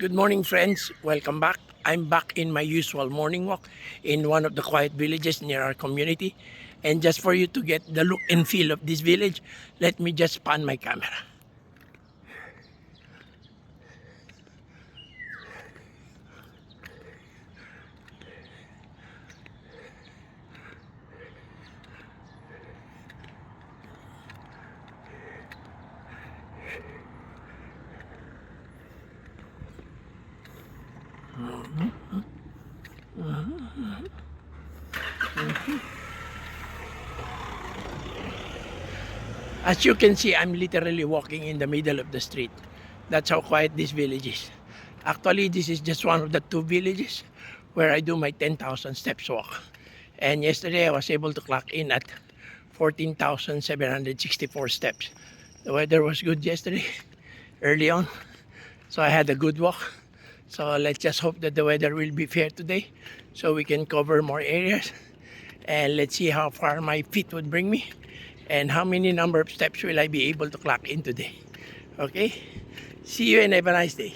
Good morning, friends. Welcome back. I'm back in my usual morning walk in one of the quiet villages near our community. And just for you to get the look and feel of this village, let me just pan my camera. As you can see, I'm literally walking in the middle of the street. That's how quiet this village is. Actually, this is just one of the two villages where I do my 10,000 steps walk. And yesterday I was able to clock in at 14,764 steps. The weather was good yesterday, early on. So I had a good walk. So let's just hope that the weather will be fair today so we can cover more areas. And let's see how far my feet would bring me and how many number of steps will I be able to clock in today. Okay? See you and have a nice day.